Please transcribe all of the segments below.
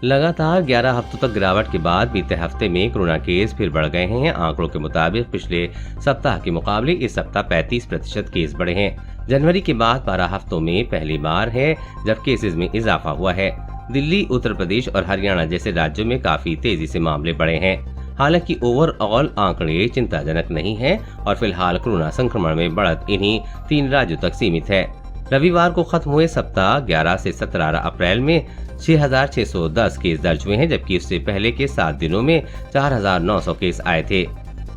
लगातार 11 हफ्तों तक गिरावट के बाद बीते हफ्ते में कोरोना केस फिर बढ़ गए हैं। आंकड़ों के मुताबिक पिछले सप्ताह के मुकाबले इस सप्ताह 35% केस बढ़े हैं। जनवरी के बाद 12 हफ्तों में पहली बार है जब केसेस में इजाफा हुआ है। दिल्ली, उत्तर प्रदेश और हरियाणा जैसे राज्यों में काफी तेजी से मामले बढ़े हैं। हालांकि ओवरऑल आंकड़े चिंताजनक नहीं है और फिलहाल कोरोना संक्रमण में बढ़त इन्हीं 3 राज्यों तक सीमित है। रविवार को खत्म हुए सप्ताह 11 से 17 अप्रैल में 6,610 केस दर्ज हुए हैं, जबकि उससे पहले के 7 दिनों में 4,900 केस आए थे।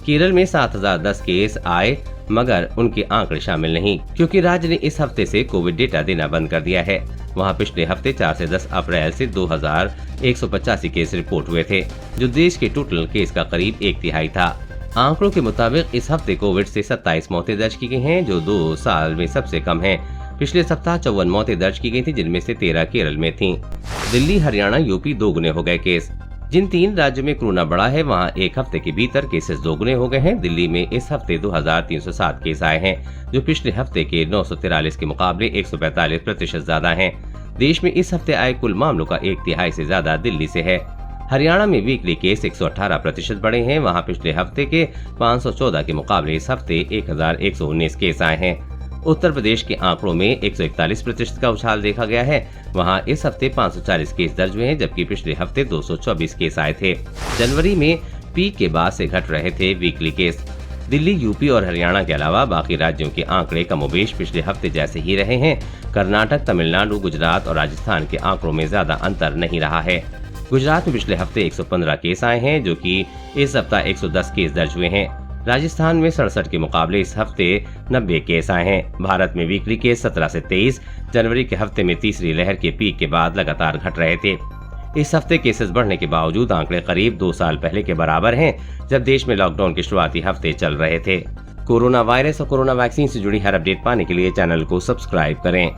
केरल में 7,010 केस आए, मगर उनके आंकड़े शामिल नहीं, क्योंकि राज्य ने इस हफ्ते से कोविड डेटा देना बंद कर दिया है। वहां पिछले हफ्ते 4 से 10 अप्रैल से 2,185 केस रिपोर्ट हुए थे, जो देश के टोटल केस का करीब 1/3 था। आंकड़ों के मुताबिक इस हफ्ते कोविड से 27 मौतें दर्ज की गई हैं, जो 2 साल में सबसे कम है। पिछले सप्ताह 54 मौतें दर्ज की गई थी, जिनमें से 13 केरल में थीं। दिल्ली, हरियाणा, यूपी दोगुने हो गए केस। जिन 3 राज्यों में कोरोना बढ़ा है, वहां एक हफ्ते के भीतर केसेस दोगुने हो गए हैं। दिल्ली में इस हफ्ते 2,307 केस आए हैं, जो पिछले हफ्ते के 943 के मुकाबले 145% ज्यादा हैं। देश में इस हफ्ते आए कुल मामलों का 1/3 से ज्यादा दिल्ली से है। हरियाणा में वीकली केस 118% बढ़े हैं। वहां पिछले हफ्ते के 514 के मुकाबले इस हफ्ते 1,119 केस आए हैं। उत्तर प्रदेश के आंकड़ों में 141% का उछाल देखा गया है। वहां इस हफ्ते 540 केस दर्ज हुए हैं, जबकि पिछले हफ्ते 224 केस आए थे। जनवरी में पीक के बाद से घट रहे थे वीकली केस। दिल्ली, यूपी और हरियाणा के अलावा बाकी राज्यों के आंकड़े कमोबेश पिछले हफ्ते जैसे ही रहे हैं। कर्नाटक, तमिलनाडु, गुजरात और राजस्थान के आंकड़ों में ज्यादा अंतर नहीं रहा है। गुजरात में पिछले हफ्ते 115 केस आए हैं, जो कि इस सप्ताह 110 केस दर्ज हुए हैं। राजस्थान में 67 के मुकाबले इस हफ्ते 90 केस आए हैं। भारत में वीकली केस 17 से 23 जनवरी के हफ्ते में तीसरी लहर के पीक के बाद लगातार घट रहे थे। इस हफ्ते केसेस बढ़ने के बावजूद आंकड़े करीब 2 साल पहले के बराबर हैं, जब देश में लॉकडाउन के शुरुआती हफ्ते चल रहे थे। कोरोना वायरस और कोरोना वैक्सीन से जुड़ी हर अपडेट पाने के लिए चैनल को सब्सक्राइब करें।